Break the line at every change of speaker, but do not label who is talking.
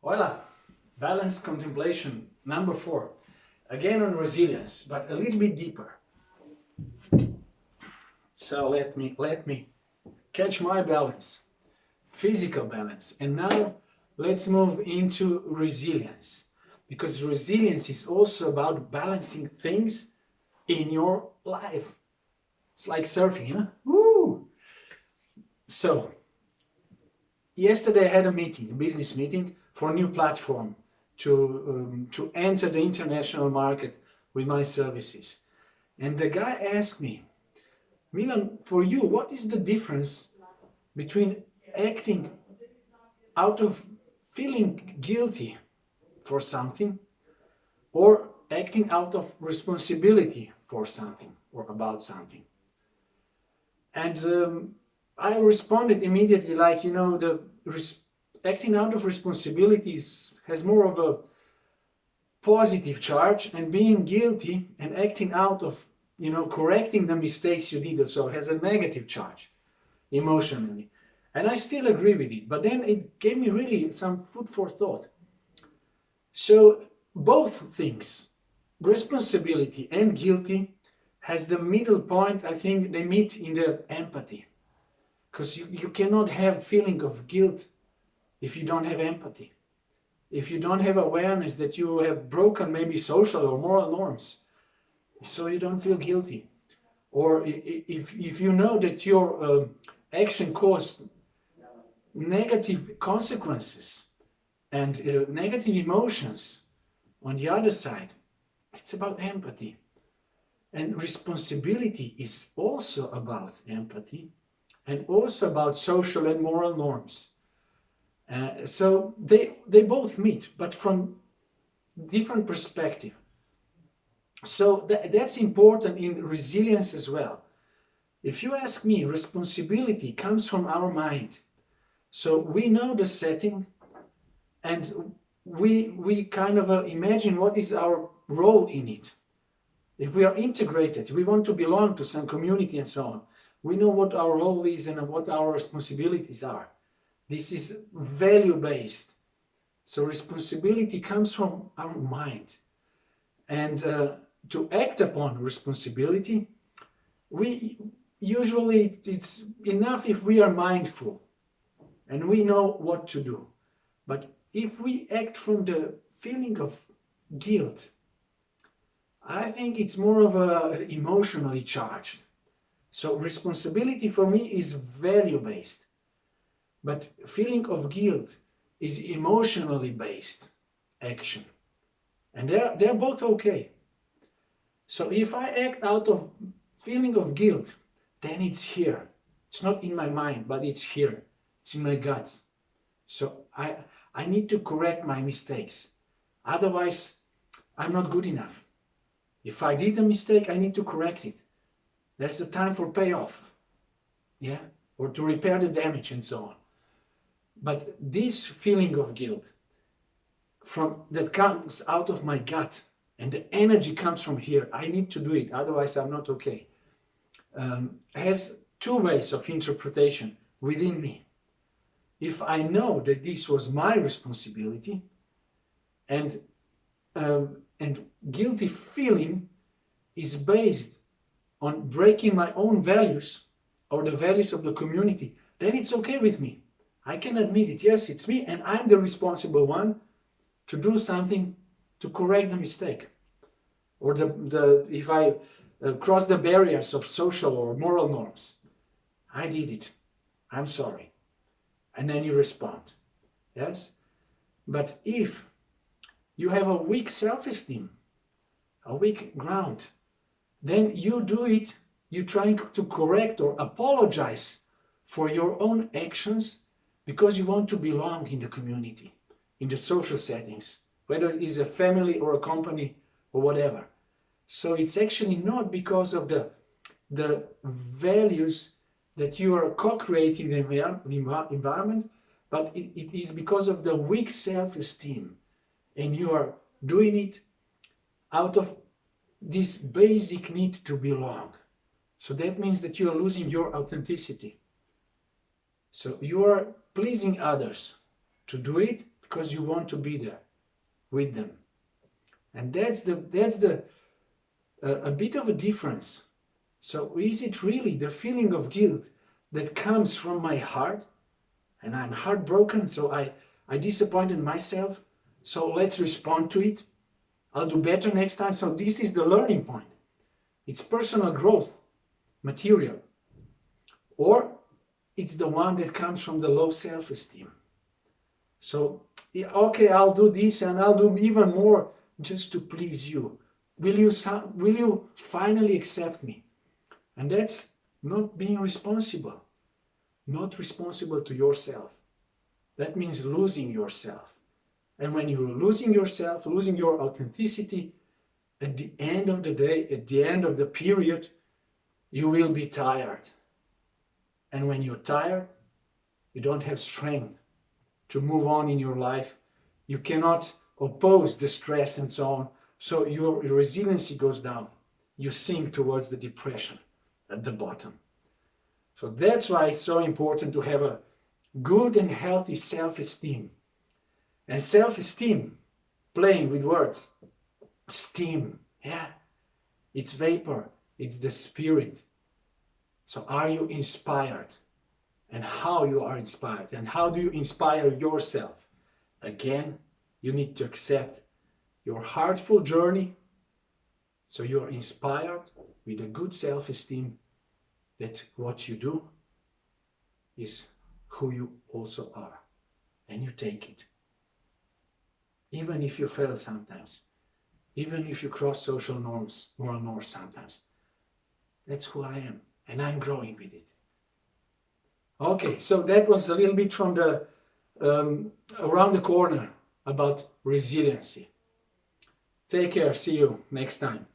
Voila! Balanced contemplation number 4. Again on resilience, but a little bit deeper. So let me catch my balance, physical balance. And now let's move into resilience, because resilience is also about balancing things in your life. It's like surfing, huh? Woo! So, yesterday I had a meeting, a business meeting for a new platform to enter the international market with my services. And the guy asked me, Milan, for you, what is the difference between acting out of feeling guilty for something or acting out of responsibility for something or about something? And I responded immediately like, acting out of responsibilities has more of a positive charge, and being guilty and acting out of, correcting the mistakes you did also has a negative charge emotionally. And I still agree with it, but then it gave me really some food for thought. So both things, responsibility and guilty, has the middle point. I think they meet in the empathy, because you cannot have feeling of guilt if you don't have empathy, if you don't have awareness that you have broken maybe social or moral norms, so you don't feel guilty. Or if you know that your action caused negative consequences and negative emotions on the other side, it's about empathy. And responsibility is also about empathy and also about social and moral norms. So they both meet, but from different perspective. So that's important in resilience as well. If you ask me, responsibility comes from our mind. So we know the setting, and we kind of imagine what is our role in it. If we are integrated, we want to belong to some community and so on. We know what our role is and what our responsibilities are. This is value-based. So responsibility comes from our mind. And to act upon responsibility, it's enough if we are mindful and we know what to do. But if we act from the feeling of guilt, I think it's more of a emotionally charged. So responsibility for me is value-based. But feeling of guilt is emotionally based action. And they're both okay. So if I act out of feeling of guilt, then it's here. It's not in my mind, but it's here. It's in my guts. So I need to correct my mistakes. Otherwise, I'm not good enough. If I did a mistake, I need to correct it. There's a time for payoff. Yeah? Or to repair the damage and so on. But this feeling of guilt that comes out of my gut, and the energy comes from here, I need to do it, otherwise I'm not okay, has two ways of interpretation within me. If I know that this was my responsibility, and guilty feeling is based on breaking my own values or the values of the community, then it's okay with me. I can admit it. Yes, it's me, and I'm the responsible one to do something to correct the mistake. Or if I cross the barriers of social or moral norms, I did it. I'm sorry. And then you respond. Yes? But if you have a weak self-esteem, a weak ground, then you do it, you're trying to correct or apologize for your own actions because you want to belong in the community, in the social settings, whether it is a family or a company or whatever. So it's actually not because of the values that you are co-creating the environment, but it is because of the weak self-esteem, and you are doing it out of this basic need to belong. So that means that you are losing your authenticity. So you are pleasing others to do it because you want to be there with them. And that's a bit of a difference. So is it really the feeling of guilt that comes from my heart, and I'm heartbroken, so I disappointed myself, so let's respond to it. I'll do better next time. So this is the learning point. It's personal growth material. Or it's the one that comes from the low self-esteem. So, yeah, okay, I'll do this and I'll do even more just to please you. Will you finally accept me? And that's not being responsible. Not responsible to yourself. That means losing yourself. And when you're losing yourself, losing your authenticity, at the end of the day, at the end of the period, you will be tired. And when you're tired, you don't have strength to move on in your life. You cannot oppose the stress and so on. So your resiliency goes down. You sink towards the depression at the bottom. So that's why it's so important to have a good and healthy self-esteem. And self-esteem, playing with words, steam, yeah, it's vapor, it's the spirit. So are you inspired? And how you are inspired? And how do you inspire yourself? Again, you need to accept your heartful journey. So you're inspired with a good self-esteem that what you do is who you also are. And you take it. Even if you fail sometimes. Even if you cross social norms, moral norms sometimes. That's who I am. And I'm growing with it. Okay, so that was a little bit from the around the corner about resiliency. Take care. See you next time.